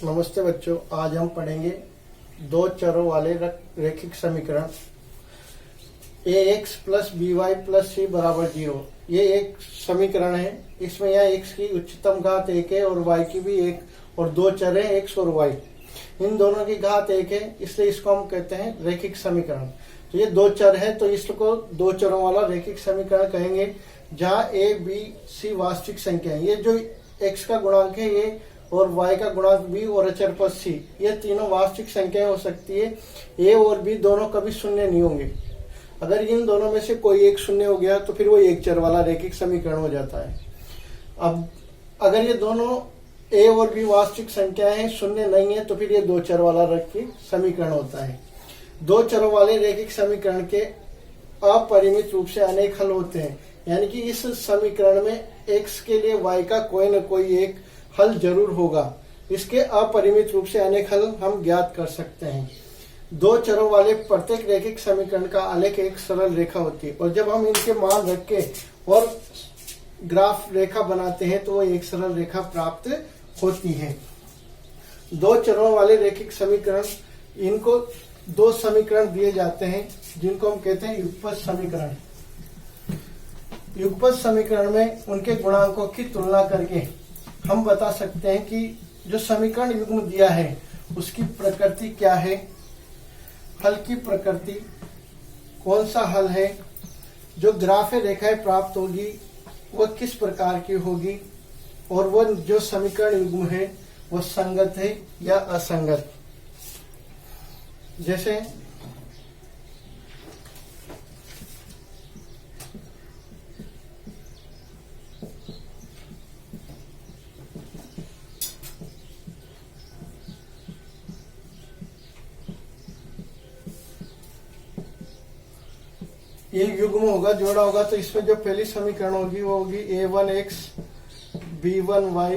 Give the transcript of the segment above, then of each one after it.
नमस्ते बच्चों, आज हम पढ़ेंगे दो चरों वाले रैखिक समीकरण ax plus b y plus c बराबर 0। ये एक समीकरण है। इसमें यहाँ x की उच्चतम घात 1 है और y की भी 1 और दो चर है x और y। इन दोनों की घात 1 है, इसलिए इसको हम कहते हैं रैखिक समीकरण। तो ये दो चर है, तो इसको दो चरों वाला रैखिक समीकरण कहेंगे, जहाँ a b c वास्तविक संख्या है। ये जो x का गुणांक है ये और y का गुणांक b और अचर पद c, ये तीनों वास्तविक संख्याएं हो सकती है। a और b दोनों कभी शून्य नहीं होंगे। अगर इन दोनों में से कोई एक शून्य हो गया तो फिर वो एक चर वाला रैखिक समीकरण हो जाता है। अब अगर ये दोनों a और b वास्तविक संख्याएं हैं, शून्य नहीं है, तो फिर ये दो चर वाला रैखिक समीकरण होता है। दो चरों वाले रैखिक समीकरण के अपरिमित रूप से अनेक हल होते हैं, यानी कि इस समीकरण में x के लिए y का कोई न कोई एक हल जरूर होगा। इसके अपरिमित रूप से अनेक हल हम ज्ञात कर सकते हैं। दो चरों वाले प्रत्येक रैखिक समीकरण का आलेख एक सरल रेखा होती है, और जब हम इनके मान रख के और ग्राफ रेखा बनाते हैं तो वो एक सरल रेखा प्राप्त होती है। दो चरों वाले रैखिक समीकरण, इनको दो समीकरण दिए जाते हैं जिनको हम कहते हैं युगपत समीकरण। युगपत समीकरण में उनके गुणांकों की तुलना करके हम बता सकते हैं कि जो समीकरण युग्म दिया है उसकी प्रकृति क्या है, हल की प्रकृति कौन सा हल है, जो ग्राफ रेखाएं प्राप्त होगी वह किस प्रकार की होगी, और वह जो समीकरण युग्म है वह संगत है या असंगत। जैसे ये युग्म होगा, जोड़ा होगा, तो इसमें जो पहली समीकरण होगी वो होगी a1x b1y,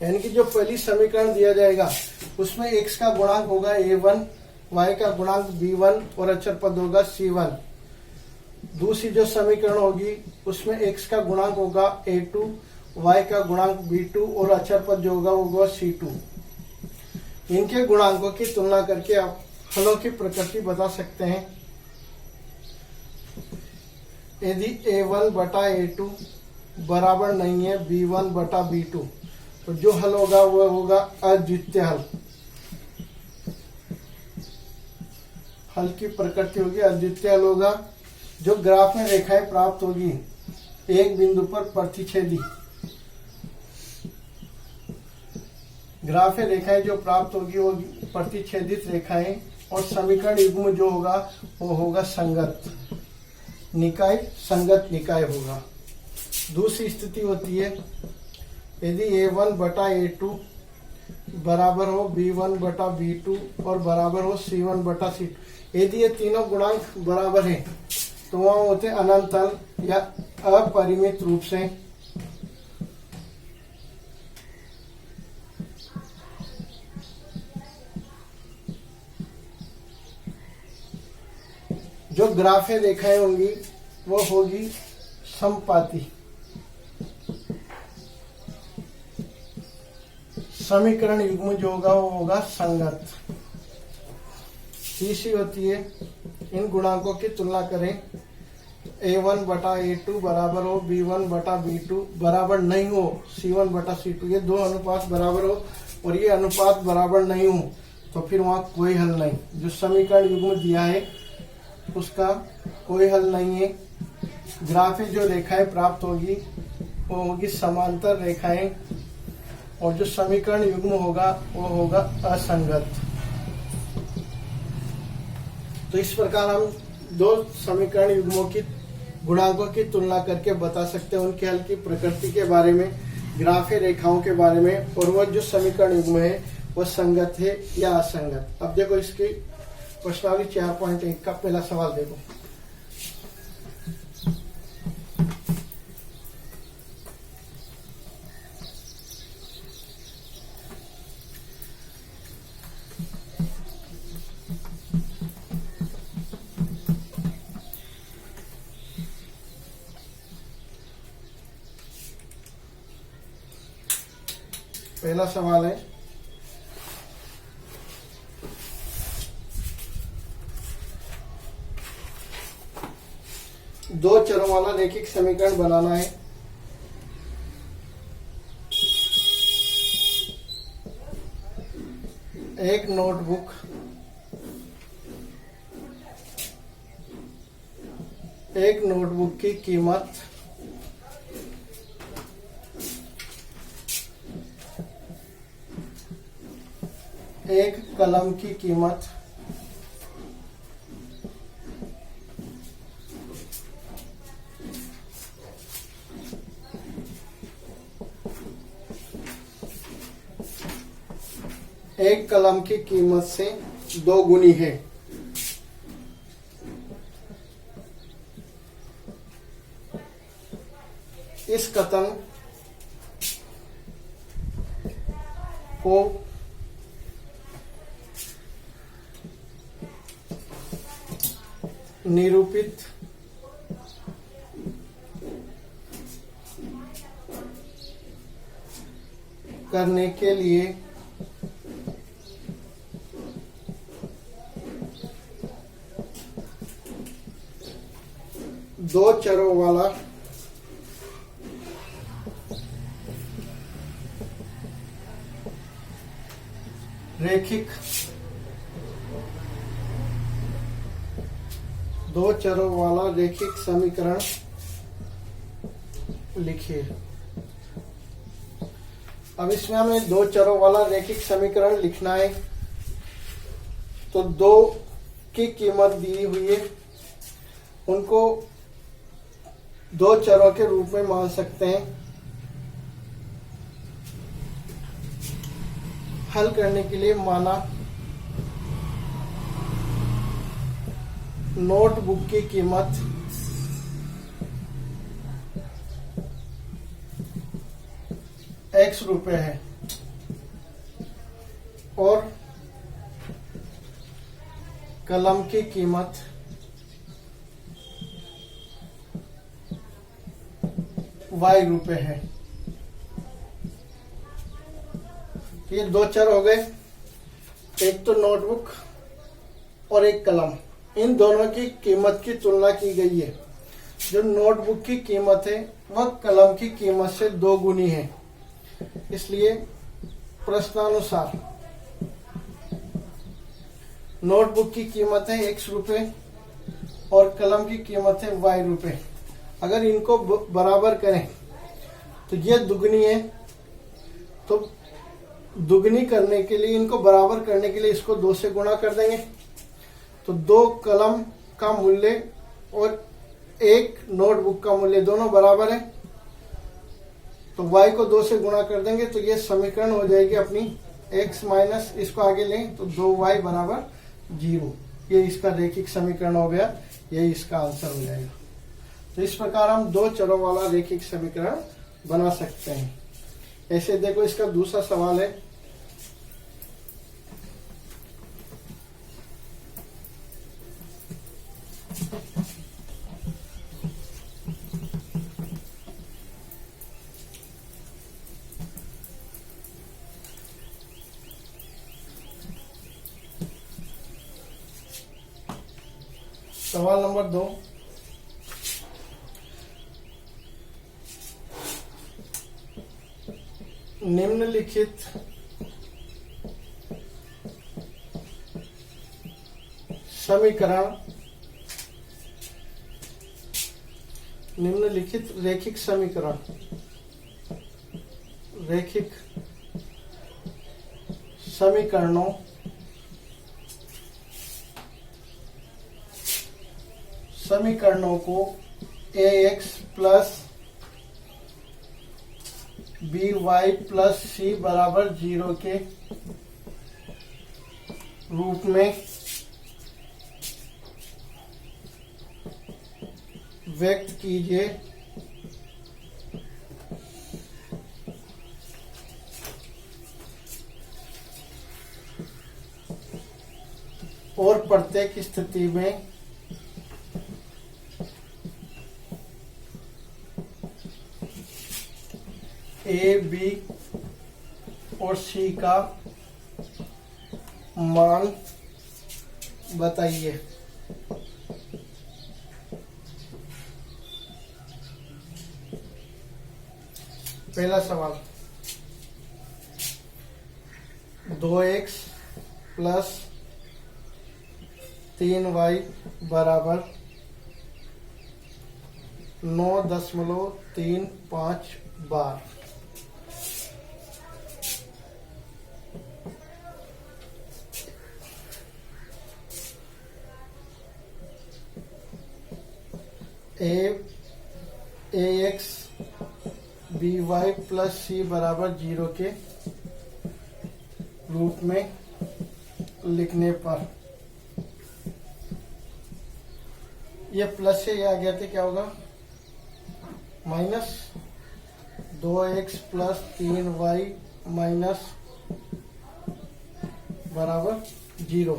यानी कि जो पहली समीकरण दिया जाएगा उसमें x का गुणांक होगा a1, y का गुणांक b1 और अचर पद होगा c1। दूसरी जो समीकरण होगी उसमें x का गुणांक होगा a2, y का गुणांक b2 और अचर पद जो होगा वो होगा c2। इनके गुणांकों की तुलना करके आप हलों की प्रकृति बता सकते हैं। यदि a1 बटा a2 बराबर नहीं है b1 बटा b2, तो जो हल होगा वह होगा अद्वितीय हल। हल की प्रकृति होगी अद्वितीय हल होगा। जो ग्राफ में रेखाएं प्राप्त होगी एक बिंदु पर प्रतिच्छेदी, ग्राफ में रेखाएं जो प्राप्त होगी वो प्रतिच्छेदित रेखाएं, और समीकरण युग्म जो होगा वो होगा संगत निकाय, संगत निकाय होगा। दूसरी स्थिति होती है यदि a1 बटा a2 बराबर हो b1 बटा b2 और बराबर हो c1 बटा c2। यदि ये तीनों गुणांक बराबर है तो वहां होते अनंत हल या अपरिमित रूप से। जो ग्राफे रेखाएं होंगी वो होगी समपाती। समीकरण युग्म जो होगा वो होगा संगत। तीसरी होती है इन गुणांकों की तुलना करें, a1 बटा a2 बराबर हो b1 बटा b2 बराबर नहीं हो c1 बटा c2। ये दो अनुपात बराबर हो और ये अनुपात बराबर नहीं हो तो फिर वहां कोई हल नहीं। जो समीकरण युग्म दिया है उसका कोई हल नहीं है। ग्राफ में जो रेखाएं प्राप्त होगी वो होगी समांतर रेखाएं, और जो समीकरण युग्म होगा वो होगा असंगत। तो इस प्रकार हम दो समीकरण युग्मों की गुणांकों की तुलना करके बता सकते हैं उनके हल की प्रकृति के बारे में, ग्राफ रेखाओं के बारे में, और वह जो समीकरण युग्म है वह संगत है या असंगत। अब देखो इसकी प्रश्नावली 4.1 का पहला सवाल देखो। पहला सवाल है, दो चरों वाला रैखिक समीकरण बनाना है। एक नोटबुक, एक नोटबुक की कीमत एक कलम की कीमत एक कलम की कीमत से 2 गुनी है। इस कथन को निरूपित करने के लिए दो चरों वाला रैखिक समीकरण लिखिए। अब इसमें हमें दो चरों वाला रैखिक समीकरण लिखना है, तो दो की कीमत दी हुई है, उनको दो चरों के रूप में मान सकते हैं। हल करने के लिए माना नोटबुक की कीमत x रुपए है और कलम की कीमत y रुपए है। ये दो चर हो गए, एक तो नोटबुक और एक कलम। इन दोनों की कीमत की तुलना की गई है। जो नोटबुक की कीमत है वह कलम की कीमत से 2 गुनी है, इसलिए प्रश्नानुसार नोटबुक की कीमत है x रुपए और कलम की कीमत है y रुपए। अगर इनको बराबर करें तो ये दुगनी है, तो दुगनी करने के लिए, इनको बराबर करने के लिए इसको 2 से गुणा कर देंगे, तो 2 कलम का मूल्य और 1 नोटबुक का मूल्य दोनों बराबर है, तो y को 2 से गुणा कर देंगे, तो ये समीकरण हो जाएगी अपनी x माइनस, इसको आगे लें तो 2y बराबर 0। ये इसका रैखिक समीकरण हो गया, यही इसका आंसर हो जाएगा। तो इस प्रकार हम दो चरों वाला रैखिक समीकरण बना सकते हैं। ऐसे देखो, इसका दूसरा सवाल है, सवाल नंबर 2, निम्नलिखित समीकरण, निम्नलिखित रैखिक समीकरण, रैखिक समीकरणों को ax plus by plus c बराबर 0 के रूप में व्यक्त कीजिए। और प्रत्येक स्थिति में a b और सी का मान बताइए। पहला सवाल, 2x प्लस 3y बराबर 9.35 बार। ax by प्लस सी बराबर 0 के रूप में लिखने पर, ये प्लस से ये आ गया था, क्या होगा minus 2x plus 3y minus बराबर 0।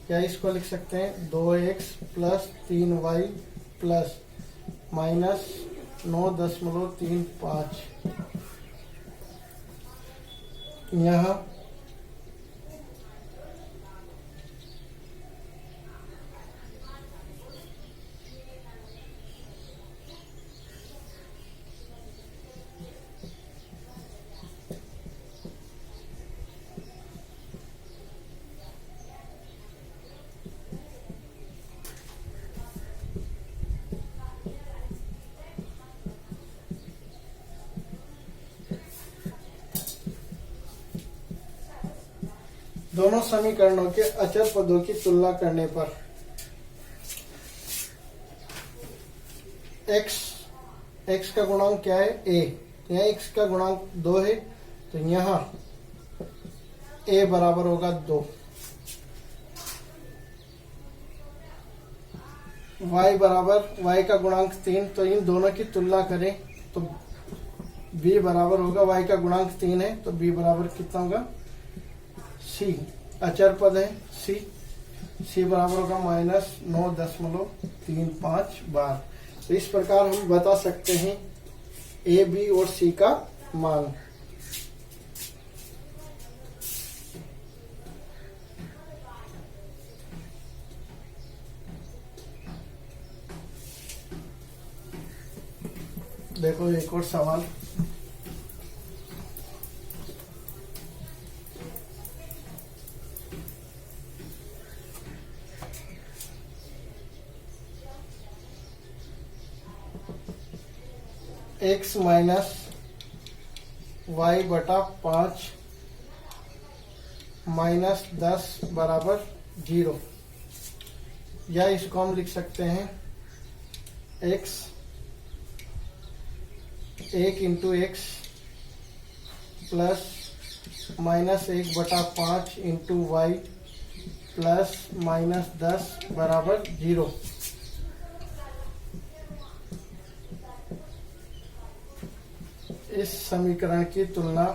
क्या इसको लिख सकते हैं 2x plus 3y plus minus 9.35। यहाँ दोनों समीकरणों के अचर पदों की तुलना करने पर x का गुणांक क्या है a, यहाँ x का गुणांक 2 है, तो यहाँ a बराबर होगा 2। y बराबर y का गुणांक 3, तो इन दोनों की तुलना करें तो b बराबर होगा, y का गुणांक 3 है तो b बराबर कितना होगा c, अचर पद है c बराबर होगा -9.35 बार। तो इस प्रकार हम बता सकते हैं a, b और c का मान। देखो एक और सवाल, x माइनस वाई बटा 5 माइनस 10 बराबर 0, या इसको हम लिख सकते हैं x 1 into x plus minus 1/5 into y plus minus 10 बराबर 0। इस समीकरण की तुलना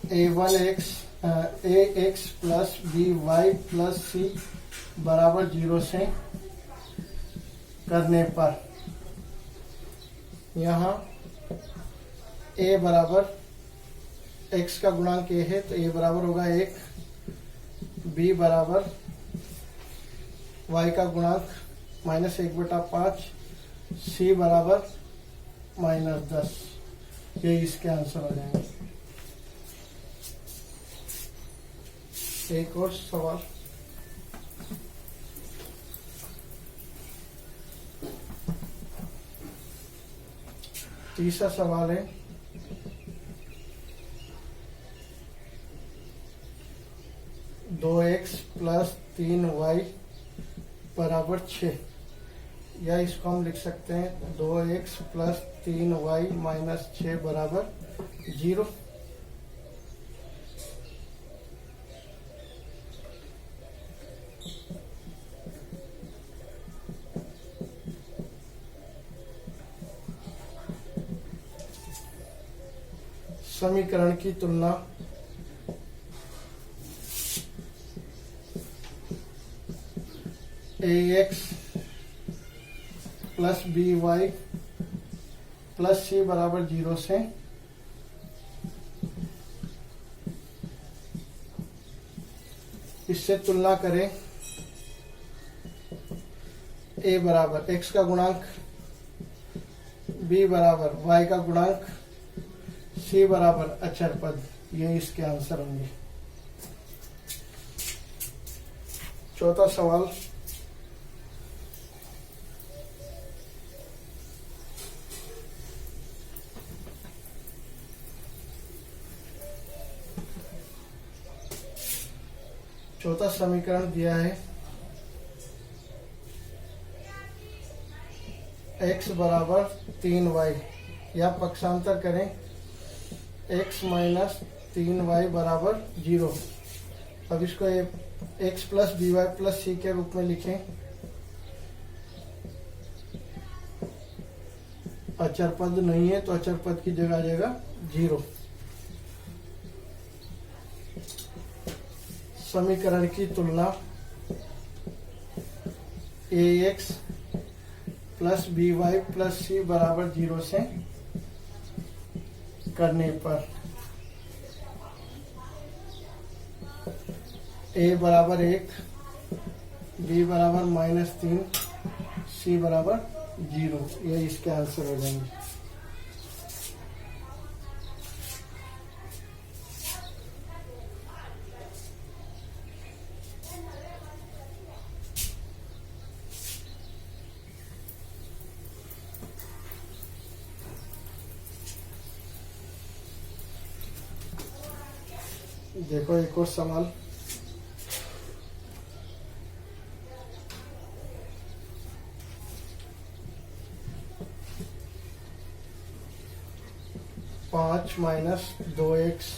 ax plus by plus c बराबर 0 से करने पर, यहाँ a बराबर x का गुणांक a है तो a बराबर होगा 1, b बराबर y का गुणांक -1/5, c बराबर -10। ये इसके आंसर हो जाएंगे। एक और सवाल, तीसरा सवाल है, दो एक्स प्लस 3y बराबर 6, या इसको हम लिख सकते हैं 2x प्लस 3y माइनस 6 बराबर 0। समीकरण की तुलना ax plus by plus c बराबर 0 से इससे तुलना करें ए बराबर x का गुणांक, b बराबर y का गुणांक, c बराबर अचर पद। ये इसके आंसर होंगे। चौथा सवाल, चौथा समीकरण दिया है x बराबर 3y, या पक्षांतर करें x माइनस 3y बराबर 0। अब इसको x plus b y plus c के रूप में लिखें। अचर पद नहीं है तो अचर पद की जगह आ जाएगा 0। समीकरण की तुलना ax plus b y plus c बराबर 0 से करने पर a बराबर 1, b बराबर -3, c बराबर 0। ये इसके आंसर हो जाएंगे। देखो एक और सवाल, पाँच माइनस 2x,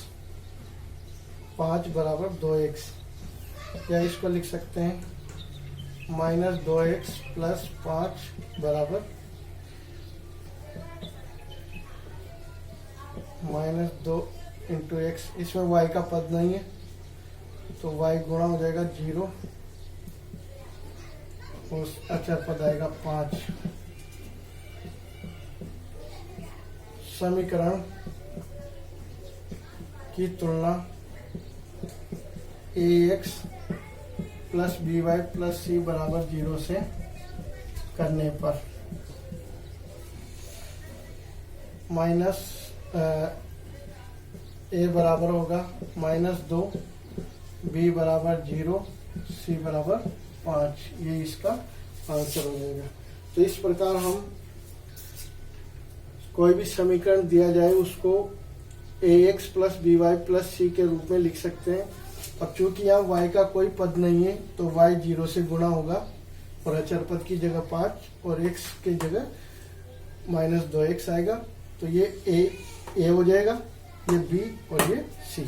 5 बराबर 2x, या इसको लिख सकते हैं -2x प्लस 5 बराबर -2 इंटू एक्स। इसमें y का पद नहीं है तो y गुणा हो जाएगा 0 और अचर पद आएगा 5। समीकरण की तुलना ax plus b y plus c बराबर 0 से करने पर माइनस a बराबर होगा -2, b बराबर 0, c बराबर 5। ये इसका आंसर हो जाएगा। तो इस प्रकार हम कोई भी समीकरण दिया जाए उसको ax plus b y plus c के रूप में लिख सकते हैं। अब चूंकि यहाँ y का कोई पद नहीं है तो y 0 से गुणा होगा और अचर पद की जगह 5 और x की जगह -2x आएगा। तो ये a हो जाएगा, ये b और ये c।